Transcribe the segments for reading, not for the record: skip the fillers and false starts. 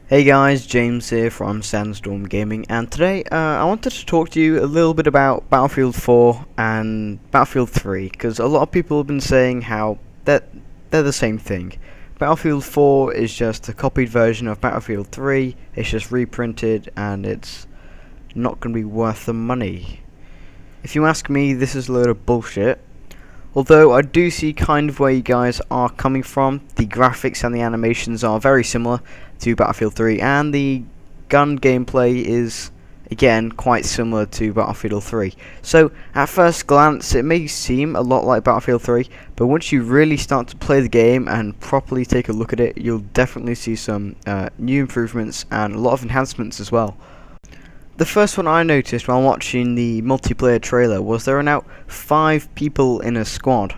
Hey guys, James here from Sandstorm Gaming, and today I wanted to talk to you a little bit about Battlefield 4 and Battlefield 3, because a lot of people have been saying how they're the same thing. Battlefield 4 is just a copied version of Battlefield 3, it's just reprinted, and it's not going to be worth the money. If you ask me, this is a load of bullshit. Although I do see kind of where you guys are coming from. The graphics and the animations are very similar to Battlefield 3, and the gun gameplay is again quite similar to Battlefield 3. So at first glance it may seem a lot like Battlefield 3, but once you really start to play the game and properly take a look at it, you'll definitely see some new improvements and a lot of enhancements as well. The first one I noticed while watching the multiplayer trailer was there are now 5 people in a squad.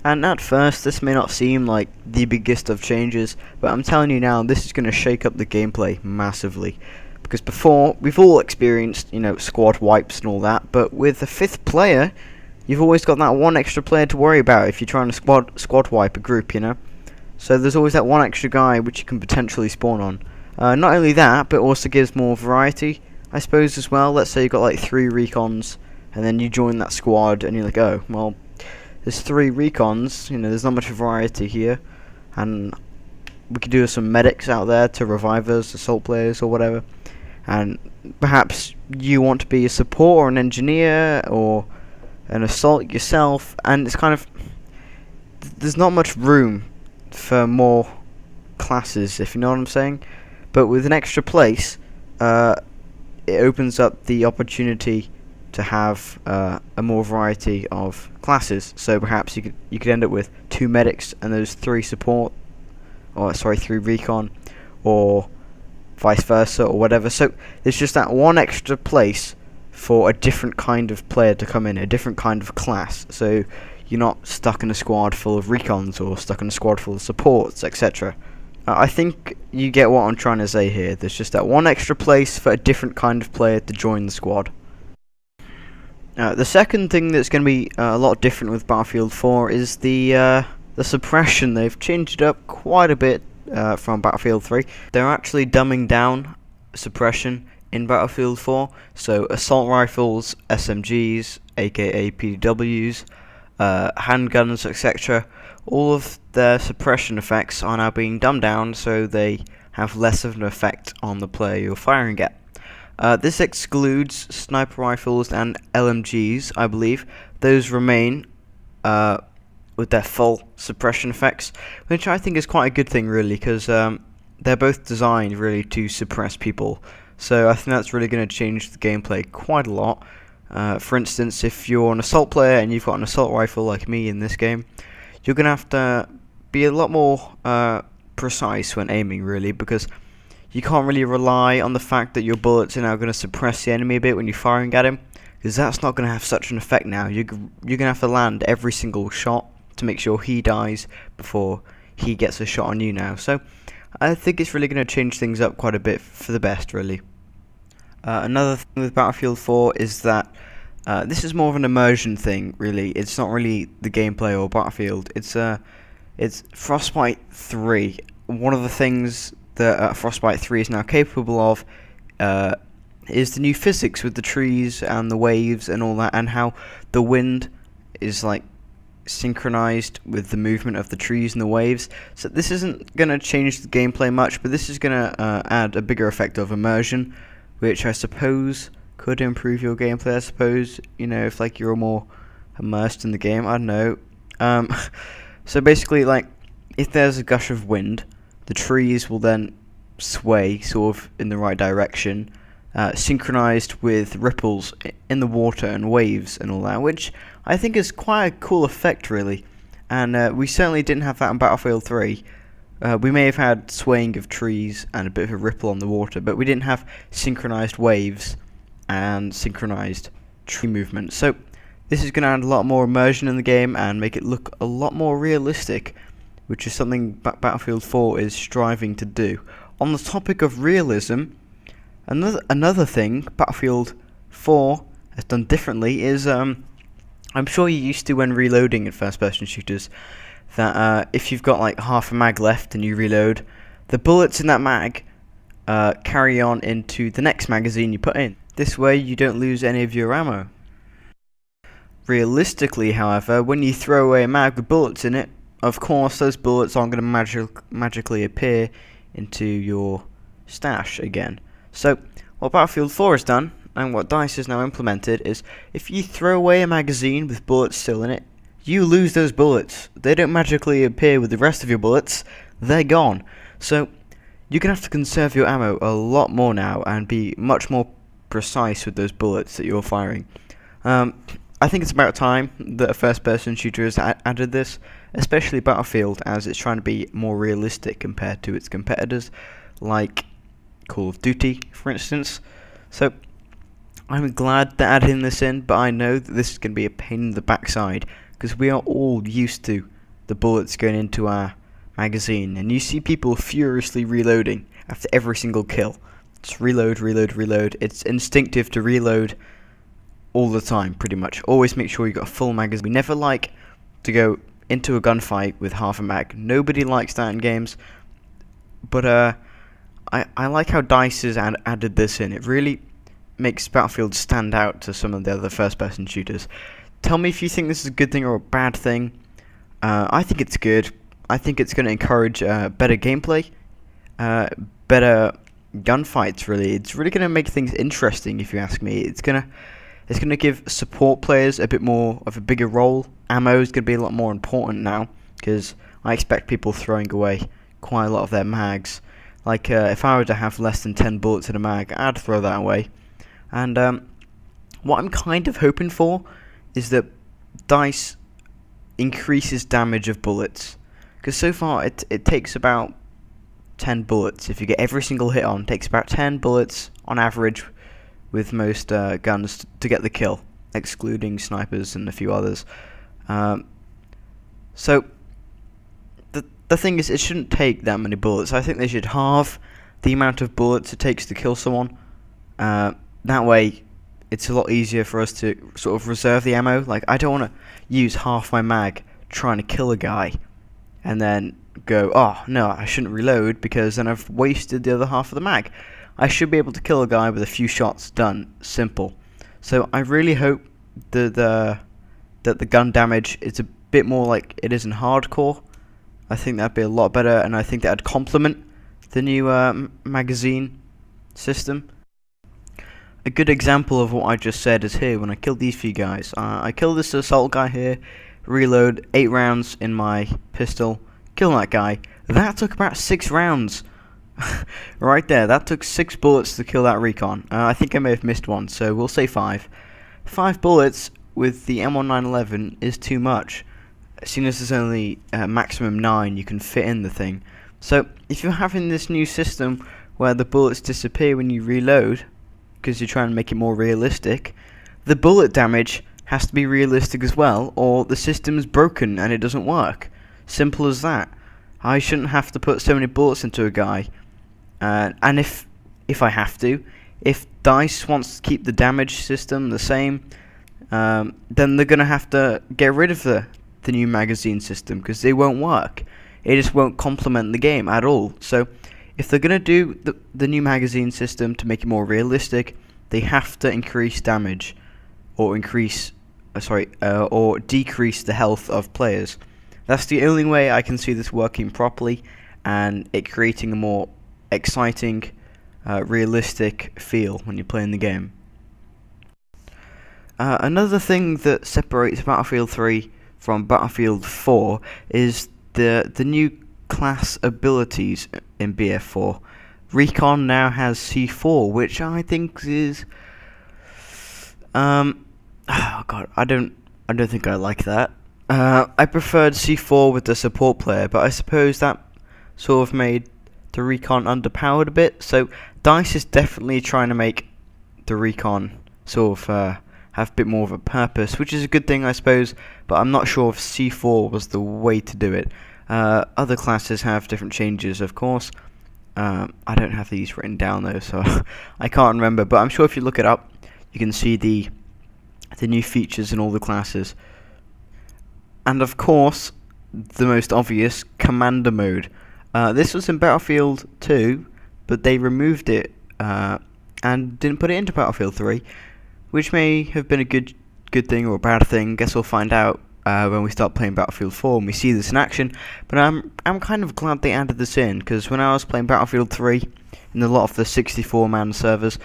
And at first this may not seem like the biggest of changes, but I'm telling you now, this is going to shake up the gameplay massively. Because before, we've all experienced, squad wipes and all that, but with the 5th player, you've always got that one extra player to worry about if you're trying to squad wipe a group, So there's always that one extra guy which you can potentially spawn on. Not only that, but it also gives more variety, I suppose, as well. Let's say you've got like 3 recons, and then you join that squad, and you're like, oh, well, there's 3 recons, there's not much variety here, and we could do some medics out there to revive us, assault players, or whatever, and perhaps you want to be a support or an engineer, or an assault yourself, and it's kind of, there's not much room for more classes, if you know what I'm saying, but with an extra place, it opens up the opportunity to have a more variety of classes. So perhaps you could end up with 2 medics and those 3 support, or 3 recon, or vice versa, or whatever. So there's just that one extra place for a different kind of player to come in, a different kind of class. So you're not stuck in a squad full of recons or stuck in a squad full of supports, etc. I think you get what I'm trying to say here. There's just that one extra place for a different kind of player to join the squad. The second thing that's going to be a lot different with Battlefield 4 is the suppression. They've changed it up quite a bit from Battlefield 3. They're actually dumbing down suppression in Battlefield 4. So assault rifles, SMGs, aka PDWs, handguns, etc. All of their suppression effects are now being dumbed down, so they have less of an effect on the player you're firing at. This excludes sniper rifles and LMGs, I believe. Those remain with their full suppression effects, which I think is quite a good thing, really, because they're both designed really to suppress people. So I think that's really going to change the gameplay quite a lot. For instance, if you're an assault player and you've got an assault rifle like me in this game, you're going to have to be a lot more precise when aiming, really, because you can't really rely on the fact that your bullets are now going to suppress the enemy a bit when you're firing at him, because that's not going to have such an effect now. You're going to have to land every single shot to make sure he dies before he gets a shot on you now. So I think it's really going to change things up quite a bit for the best, really. Another thing with Battlefield 4 is that this is more of an immersion thing, really. It's not really the gameplay or Battlefield. It's Frostbite 3. One of the things that Frostbite 3 is now capable of is the new physics with the trees and the waves and all that, and how the wind is like synchronized with the movement of the trees and the waves. So this isn't going to change the gameplay much, but this is going to add a bigger effect of immersion, which I suppose could improve your gameplay. I suppose, if like you're more immersed in the game. I don't know. So basically, like, if there's a gush of wind, the trees will then sway sort of in the right direction, synchronized with ripples in the water and waves and all that, which I think is quite a cool effect, really. And we certainly didn't have that in Battlefield 3. We may have had swaying of trees and a bit of a ripple on the water, but we didn't have synchronized waves and synchronized tree movement. So this is going to add a lot more immersion in the game and make it look a lot more realistic, which is something Battlefield 4 is striving to do. On the topic of realism, another thing Battlefield 4 has done differently is, I'm sure you're used to when reloading in first-person shooters, that if you've got like half a mag left and you reload, the bullets in that mag carry on into the next magazine you put in. This way you don't lose any of your ammo. Realistically, however, when you throw away a mag with bullets in it, of course those bullets aren't going to magically appear into your stash again. So what Battlefield 4 has done, and what DICE has now implemented, is if you throw away a magazine with bullets still in it, you lose those bullets. They don't magically appear with the rest of your bullets, they're gone. So you're going to have to conserve your ammo a lot more now and be much more precise with those bullets that you're firing. I think it's about time that a first-person shooter has added this, especially Battlefield, as it's trying to be more realistic compared to its competitors, like Call of Duty, for instance. So I'm glad they're adding this in, but I know that this is going to be a pain in the backside, because we are all used to the bullets going into our magazine, and you see people furiously reloading after every single kill. It's reload, reload, reload. It's instinctive to reload all the time, pretty much. Always make sure you got a full magazine. We never like to go into a gunfight with half a mag. Nobody likes that in games, but I like how DICE has added this in. It really makes Battlefield stand out to some of the other first-person shooters. Tell me if you think this is a good thing or a bad thing. I think it's good. I think it's going to encourage better gameplay, better gunfights. Really, it's really going to make things interesting. If you ask me, it's going to give support players a bit more of a bigger role. Ammo is going to be a lot more important now, because I expect people throwing away quite a lot of their mags. Like if I were to have less than 10 bullets in a mag, I'd throw that away. And what I'm kind of hoping for is that DICE increases damage of bullets, because so far it takes about 10 bullets. If you get every single hit on, it takes about 10 bullets on average with most guns to get the kill, excluding snipers and a few others. So the thing is, it shouldn't take that many bullets. I think they should halve the amount of bullets it takes to kill someone. That way it's a lot easier for us to sort of reserve the ammo. Like, I don't want to use half my mag trying to kill a guy and then go, oh no, I shouldn't reload, because then I've wasted the other half of the mag. I should be able to kill a guy with a few shots. Done. Simple. So I really hope that the gun damage is a bit more like it is in hardcore. I think that'd be a lot better, and I think that'd complement the new magazine system. A good example of what I just said is here when I killed these few guys. I killed this assault guy here, reload 8 rounds in my pistol, kill that guy. That took about 6 rounds. Right there, that took 6 bullets to kill that recon. I think I may have missed one, so we'll say 5. 5 bullets with the M1911 is too much. As soon as there's only maximum 9 you can fit in the thing. So if you're having this new system where the bullets disappear when you reload, because you're trying to make it more realistic, the bullet damage has to be realistic as well, or the system's broken and it doesn't work. Simple as that. I shouldn't have to put so many bullets into a guy. And if I have to, if DICE wants to keep the damage system the same, then they're going to have to get rid of the new magazine system, because they won't work. It just won't complement the game at all. So if they're going to do the new magazine system to make it more realistic, they have to increase damage, or decrease the health of players. That's the only way I can see this working properly, and it creating a more exciting, realistic feel when you're playing the game. Another thing that separates Battlefield 3 from Battlefield 4 is the new class abilities in BF4. Recon now has C4, which I think is oh god, I don't think I like that. I preferred C4 with the support player, but I suppose that sort of made the recon underpowered a bit. So DICE is definitely trying to make the recon sort of have a bit more of a purpose, which is a good thing, I suppose, but I'm not sure if C4 was the way to do it. Other classes have different changes, of course. I don't have these written down though, so I can't remember, but I'm sure if you look it up, you can see the new features in all the classes. And of course, the most obvious, Commander Mode. This was in Battlefield 2, but they removed it and didn't put it into Battlefield 3, which may have been a good thing or a bad thing. Guess we'll find out when we start playing Battlefield 4 and we see this in action. But I'm kind of glad they added this in, because when I was playing Battlefield 3 in a lot of the 64-man servers,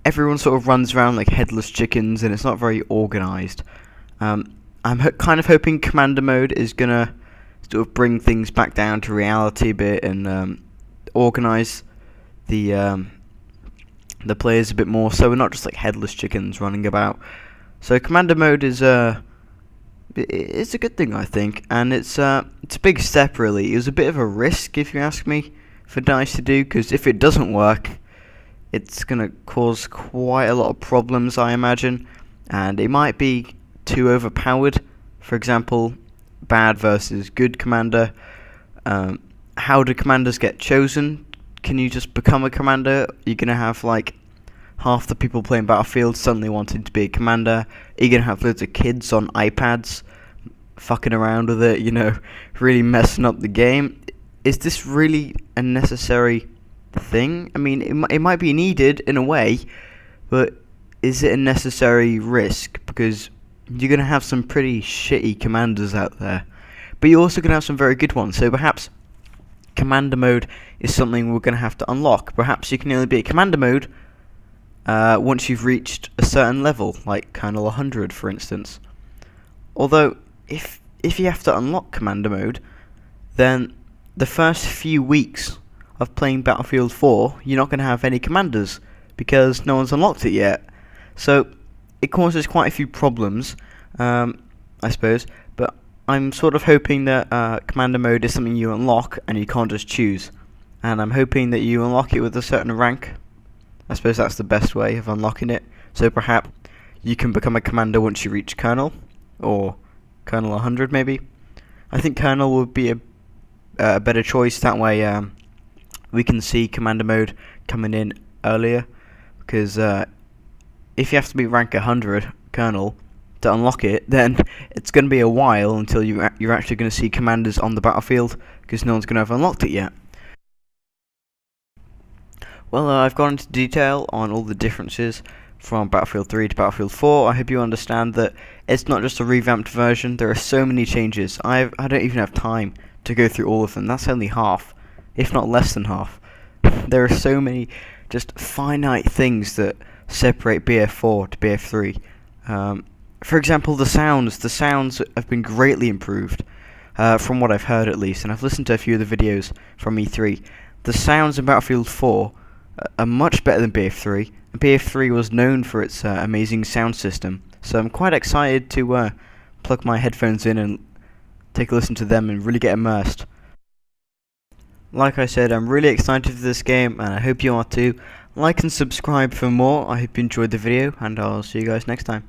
everyone sort of runs around like headless chickens, and it's not very organised. I'm kind of hoping Commander Mode is gonna sort of bring things back down to reality a bit and organise the players a bit more, so we're not just like headless chickens running about. So Commander Mode is it's a good thing, I think, and it's a big step really. It was a bit of a risk, if you ask me, for DICE to do, because if it doesn't work, it's gonna cause quite a lot of problems, I imagine, and it might be too overpowered. For example, bad versus good commander. How do commanders get chosen? Can you just become a commander? You're gonna have like half the people playing Battlefield suddenly wanting to be a commander. You're gonna have loads of kids on iPads fucking around with it, you know, really messing up the game. Is this really a necessary thing? I mean, it might be needed in a way, but is it a necessary risk? Because you're going to have some pretty shitty commanders out there, but you're also going to have some very good ones. So perhaps Commander Mode is something we're going to have to unlock. Perhaps you can only be a Commander Mode once you've reached a certain level, like Colonel 100 for instance. Although if you have to unlock Commander Mode, then the first few weeks of playing Battlefield 4 you're not going to have any commanders, because no one's unlocked it yet. So it causes quite a few problems, I suppose, but I'm sort of hoping that Commander Mode is something you unlock and you can't just choose, and I'm hoping that you unlock it with a certain rank. I suppose that's the best way of unlocking it. So perhaps you can become a commander once you reach Colonel, or Colonel 100 maybe. I think Colonel would be a better choice. That way we can see Commander Mode coming in earlier, because if you have to be rank 100 Colonel to unlock it, then it's going to be a while until you're actually going to see commanders on the battlefield, because no one's going to have unlocked it yet. Well, I've gone into detail on all the differences from Battlefield 3 to Battlefield 4. I hope you understand that it's not just a revamped version. There are so many changes. I don't even have time to go through all of them. That's only half, if not less than half. There are so many just finite things that separate BF4 to BF3. For example, the sounds have been greatly improved, from what I've heard at least, and I've listened to a few of the videos from E3. The sounds in Battlefield 4 are much better than BF3. BF3 was known for its amazing sound system, so I'm quite excited to plug my headphones in and take a listen to them and really get immersed. Like I said, I'm really excited for this game, and I hope you are too. Like and subscribe for more. I hope you enjoyed the video, and I'll see you guys next time.